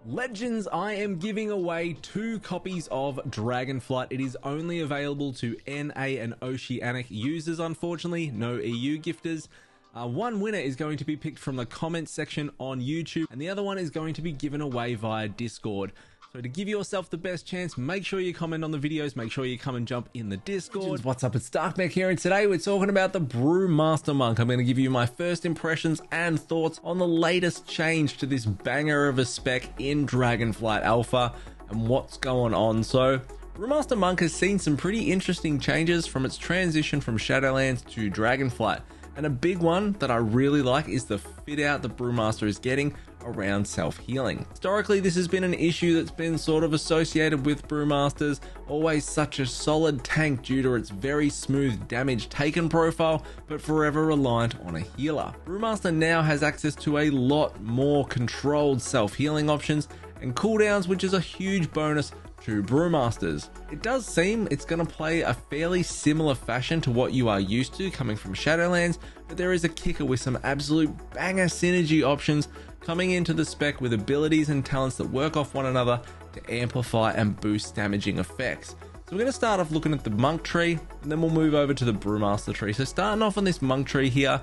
Legends, I am giving away 2 copies of Dragonflight. It is only available to NA and Oceanic users, unfortunately, no EU gifters. One winner is going to be picked from the comments section on YouTube, and the other one is going to be given away via Discord. So to give yourself the best chance, make sure you comment on the videos, make sure you come and jump in the Discord. What's up, it's Darkmech here, and today we're talking about the Brewmaster Monk. I'm going to give you my first impressions and thoughts on the latest change to this banger of a spec in Dragonflight Alpha and what's going on. So Brewmaster Monk has seen some pretty interesting changes from its transition from Shadowlands to Dragonflight. And a big one that I really like is the fit out the Brewmaster is getting around self-healing. Historically, this has been an issue that's been sort of associated with Brewmasters, always such a solid tank due to its very smooth damage taken profile, but forever reliant on a healer. Brewmaster now has access to a lot more controlled self-healing options and cooldowns, which is a huge bonus to Brewmasters. It does seem it's going to play a fairly similar fashion to what you are used to coming from Shadowlands, but there is a kicker with some absolute banger synergy options coming into the spec with abilities and talents that work off one another to amplify and boost damaging effects. So we're going to start off looking at the Monk Tree, and then we'll move over to the Brewmaster Tree. So starting off on this Monk Tree here,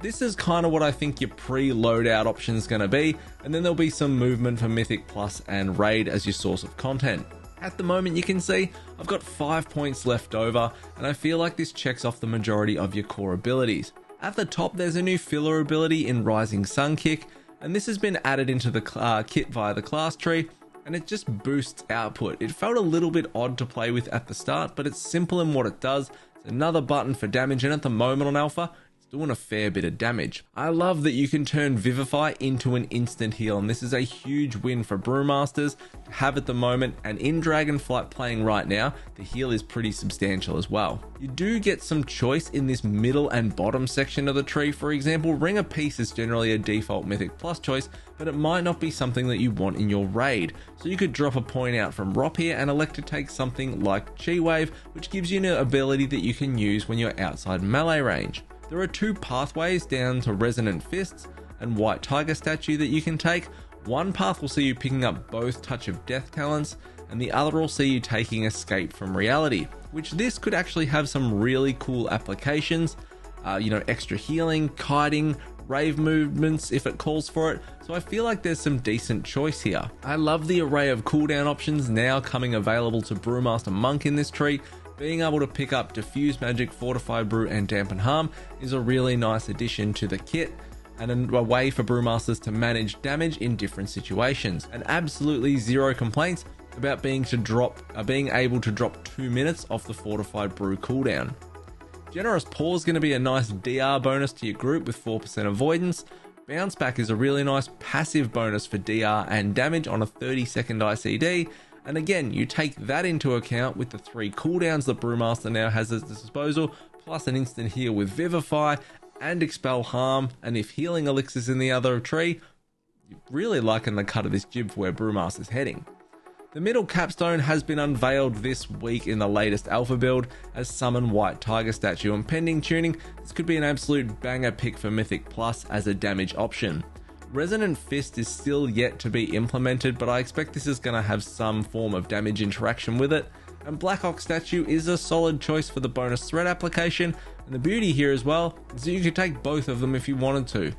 this is kind of what I think your pre-loadout option is going to be, and then there'll be some movement for Mythic Plus and Raid as your source of content. At the moment, you can see I've got 5 points left over, and I feel like this checks off the majority of your core abilities. At the top, there's a new filler ability in Rising Sun Kick, and this has been added into the kit via the class tree, and it just boosts output. It felt a little bit odd to play with at the start, but it's simple in what it does. It's another button for damage, and at the moment on Alpha, doing a fair bit of damage. I love that you can turn Vivify into an instant heal, and this is a huge win for Brewmasters to have at the moment, and in Dragonflight playing right now, the heal is pretty substantial as well. You do get some choice in this middle and bottom section of the tree. For example, Ring of Peace is generally a default Mythic Plus choice, but it might not be something that you want in your raid. So you could drop a point out from Rop here and elect to take something like Chi Wave, which gives you an ability that you can use when you're outside melee range. There are 2 pathways down to Resonant Fists and White Tiger Statue that you can take. One path will see you picking up both Touch of Death talents, and the other will see you taking Escape from Reality, which this could actually have some really cool applications. Extra healing, kiting, rave movements if it calls for it. So I feel like there's some decent choice here. I love the array of cooldown options now coming available to Brewmaster Monk in this tree. Being able to pick up Diffuse Magic, Fortify Brew, and Dampen Harm is a really nice addition to the kit, and a way for Brewmasters to manage damage in different situations. And absolutely zero complaints about being able to drop 2 minutes off the Fortified Brew cooldown. Generous Paw is going to be a nice DR bonus to your group with 4% avoidance. Bounce Back is a really nice passive bonus for DR and damage on a 30-second ICD. And again, you take that into account with the 3 cooldowns that Brewmaster now has at its disposal, plus an instant heal with Vivify and Expel Harm. And if healing elixirs in the other tree, you're really liking the cut of this jib for where Brewmaster's heading. The middle Capstone has been unveiled this week in the latest Alpha build as Summon White Tiger Statue, and pending tuning, this could be an absolute banger pick for Mythic Plus as a damage option. Resonant Fist is still yet to be implemented, but I expect this is going to have some form of damage interaction with it. And Black Ox Statue is a solid choice for the bonus threat application, and the beauty here as well is that you could take both of them if you wanted to.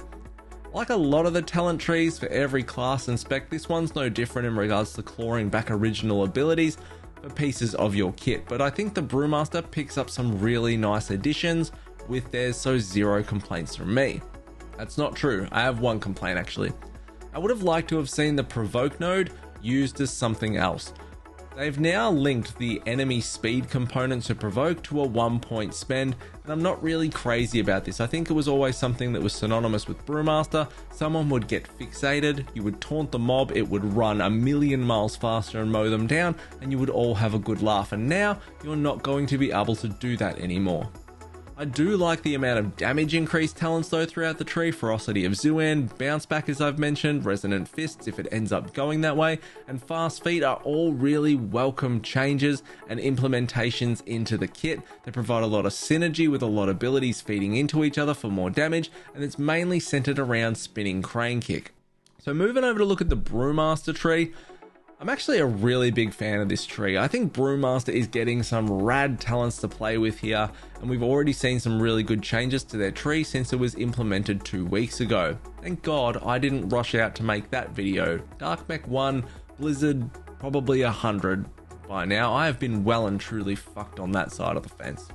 Like a lot of the talent trees for every class and spec, this one's no different in regards to clawing back original abilities for pieces of your kit, but I think the Brewmaster picks up some really nice additions with theirs, so zero complaints from me. That's not true. I have one complaint actually. I would have liked to have seen the Provoke node used as something else. They've now linked the enemy speed component to Provoke to a 1-point spend, and I'm not really crazy about this. I think it was always something that was synonymous with Brewmaster. Someone would get fixated, you would taunt the mob, it would run a million miles faster and mow them down, and you would all have a good laugh. And now you're not going to be able to do that anymore. I do like the amount of damage increase talents though throughout the tree. Ferocity of Zuan, Bounce Back as I've mentioned, Resonant Fists if it ends up going that way, and Fast Feet are all really welcome changes and implementations into the kit. They provide a lot of synergy with a lot of abilities feeding into each other for more damage, and it's mainly centered around Spinning Crane Kick. So moving over to look at the Brewmaster Tree, I'm actually a really big fan of this tree. I think Brewmaster is getting some rad talents to play with here, and we've already seen some really good changes to their tree since it was implemented 2 weeks ago. Thank God I didn't rush out to make that video. Darkmech 1, Blizzard probably 100 by now. I have been well and truly fucked on that side of the fence.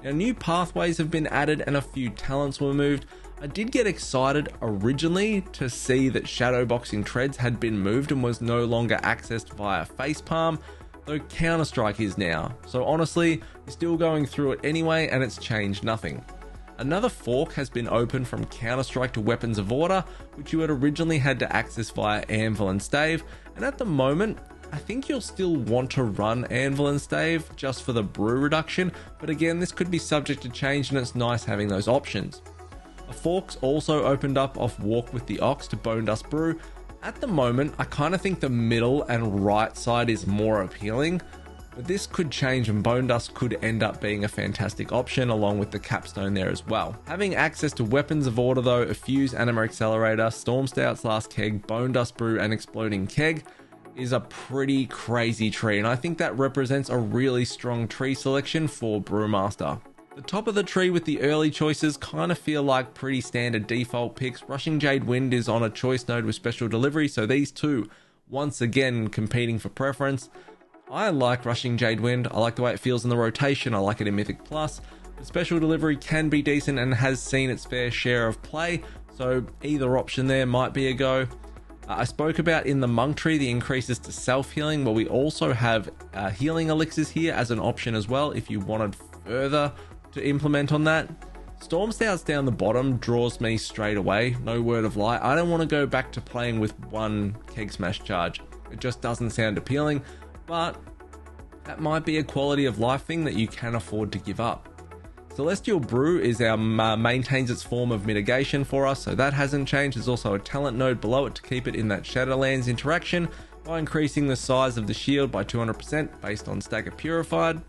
Now, new pathways have been added and a few talents were moved. I did get excited originally to see that shadowboxing treads had been moved and was no longer accessed via facepalm, though Counter-Strike is now. So honestly, you're still going through it anyway and it's changed nothing. Another fork has been opened from Counter-Strike to Weapons of Order, which you had originally had to access via Anvil and Stave, and at the moment, I think you'll still want to run Anvil and Stave just for the brew reduction, but again, this could be subject to change and it's nice having those options. A fork's also opened up off Walk with the Ox to Bone Dust Brew. At the moment, I kind of think the middle and right side is more appealing, but this could change and Bone Dust could end up being a fantastic option along with the Capstone there as well. Having access to Weapons of Order though, a Fuse Anima Accelerator, Storm Stout's Last Keg, Bone Dust Brew and Exploding Keg is a pretty crazy tree, and I think that represents a really strong tree selection for Brewmaster. The top of the tree with the early choices kind of feel like pretty standard default picks. Rushing Jade Wind is on a choice node with special delivery, so these two once again competing for preference. I like Rushing Jade Wind. I like the way it feels in the rotation. I like it in Mythic Plus. The special delivery can be decent and has seen its fair share of play, so either option there might be a go. I spoke about in the Monk tree the increases to self-healing, but we also have healing elixirs here as an option as well if you wanted further to implement on that. Storm Stouts down the bottom draws me straight away, no word of lie. I don't want to go back to playing with one Keg Smash charge. It just doesn't sound appealing, but that might be a quality of life thing that you can afford to give up. Celestial Brew is our maintains its form of mitigation for us, so that hasn't changed. There's also a talent node below it to keep it in that Shadowlands interaction by increasing the size of the shield by 200% based on Stagger Purified.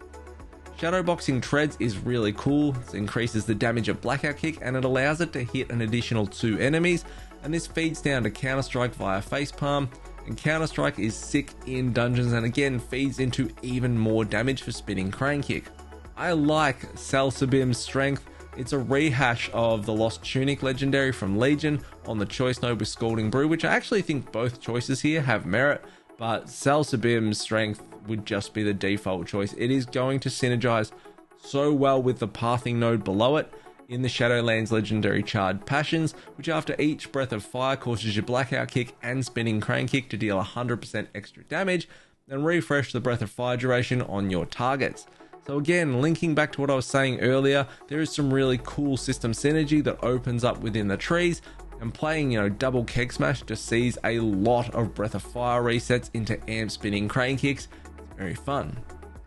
Shadowboxing Treads is really cool. It increases the damage of Blackout Kick and it allows it to hit an additional 2 enemies, and this feeds down to Counter-Strike via facepalm, and Counter-Strike is sick in dungeons and again feeds into even more damage for Spinning Crane Kick. I like Salsabim's Strength. It's a rehash of the Lost Tunic legendary from Legion on the choice node with Scalding Brew, which I actually think both choices here have merit, but Salsabim's Strength would just be the default choice. It is going to synergize so well with the pathing node below it in the Shadowlands legendary Charred Passions, which after each Breath of Fire causes your Blackout Kick and Spinning Crane Kick to deal 100% extra damage and refresh the Breath of Fire duration on your targets. So again, linking back to what I was saying earlier, there is some really cool system synergy that opens up within the trees, and playing, double Keg Smash just sees a lot of Breath of Fire resets into amp Spinning Crane Kicks. It's very fun.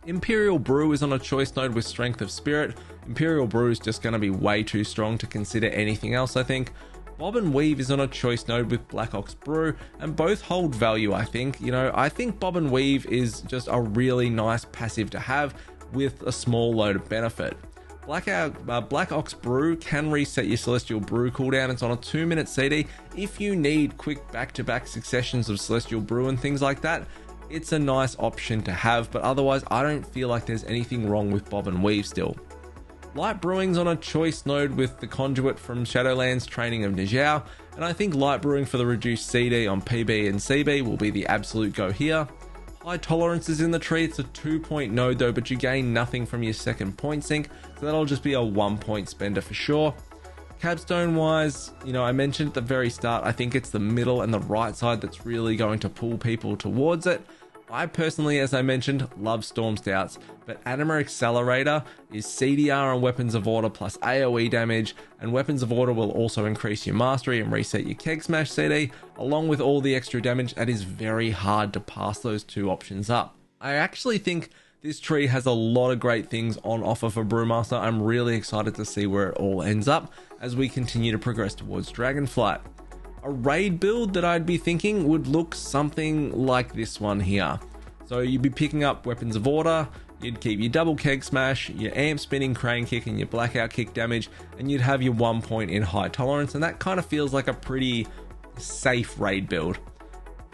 Imperial Brew is on a choice node with Strength of Spirit. Imperial Brew is just going to be way too strong to consider anything else, I think. Bob and Weave is on a choice node with Black Ox Brew, and both hold value, I think. I think Bob and Weave is just a really nice passive to have with a small load of benefit. Black Ox Brew can reset your Celestial Brew cooldown. It's on a 2-minute CD. If you need quick back-to-back successions of Celestial Brew and things like that, it's a nice option to have, but otherwise I don't feel like there's anything wrong with Bob and Weave still. Light Brewing's on a choice node with the Conduit from Shadowlands Training of Nijao, and I think Light Brewing for the reduced CD on PB and CB will be the absolute go here. High Tolerance is in the tree. It's a 2-point node though, but you gain nothing from your second point sync, so that'll just be a 1-point spender for sure. Capstone wise, I mentioned at the very start, I think it's the middle and the right side that's really going to pull people towards it. I personally, as I mentioned, love Storm Stouts, but Anima Accelerator is CDR on Weapons of Order plus AoE damage, and Weapons of Order will also increase your mastery and reset your Keg Smash CD, along with all the extra damage. It is very hard to pass those two options up. I actually think this tree has a lot of great things on offer for Brewmaster. I'm really excited to see where it all ends up as we continue to progress towards Dragonflight. A raid build that I'd be thinking would look something like this one here. So you'd be picking up Weapons of Order, you'd keep your double Keg Smash, your amp Spinning Crane Kick and your Blackout Kick damage, and you'd have your 1 point in High Tolerance, and that kind of feels like a pretty safe raid build.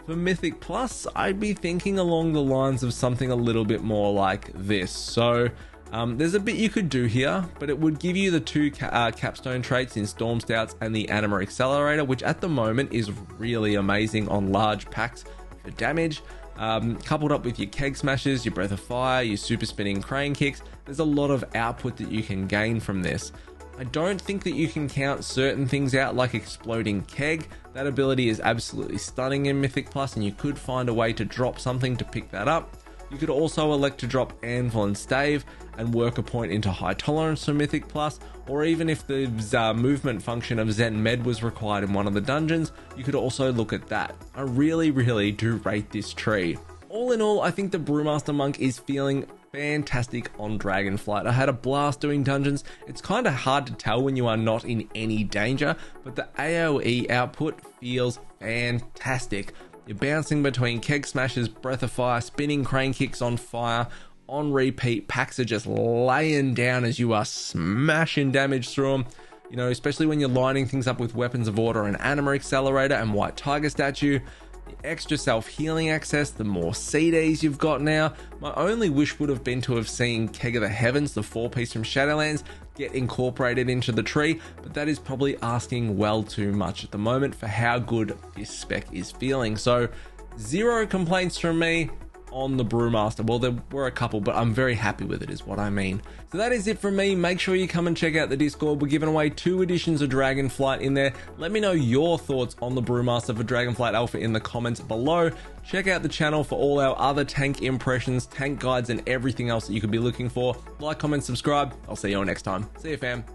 For Mythic Plus, I'd be thinking along the lines of something a little bit more like this. So there's a bit you could do here, but it would give you the two capstone traits in Storm Stouts and the Anima Accelerator, which at the moment is really amazing on large packs for damage. Coupled up with your Keg Smashes, your Breath of Fire, your Super Spinning Crane Kicks, there's a lot of output that you can gain from this. I don't think that you can count certain things out like Exploding Keg. That ability is absolutely stunning in Mythic Plus, and you could find a way to drop something to pick that up. You could also elect to drop Anvil and Stave and work a point into High Tolerance for Mythic Plus, or even if the movement function of Zen Med was required in one of the dungeons, you could also look at that. I really do rate this tree. All in all, I think the Brewmaster Monk is feeling fantastic on Dragonflight. I had a blast doing dungeons. It's kind of hard to tell when you are not in any danger, but the AoE output feels fantastic. You're bouncing between Keg Smashes, Breath of Fire, Spinning Crane Kicks on fire, on repeat. Packs are just laying down as you are smashing damage through them. You know, especially when you're lining things up with Weapons of Order and Anima Accelerator and White Tiger Statue. The extra self-healing access, the more CDs you've got now. My only wish would have been to have seen Keg of the Heavens, the 4-piece from Shadowlands, get incorporated into the tree, but that is probably asking well too much at the moment for how good this spec is feeling. So 0 complaints from me on the Brewmaster. Well, there were a couple, but I'm very happy with it is what I mean. So that is it from me. Make sure you come and check out the Discord. We're giving away 2 editions of Dragonflight in there. Let me know your thoughts on the Brewmaster for Dragonflight Alpha in the comments below. Check out the channel for all our other tank impressions, tank guides, and everything else that you could be looking for. Like, comment, subscribe. I'll see you all next time. See you, fam.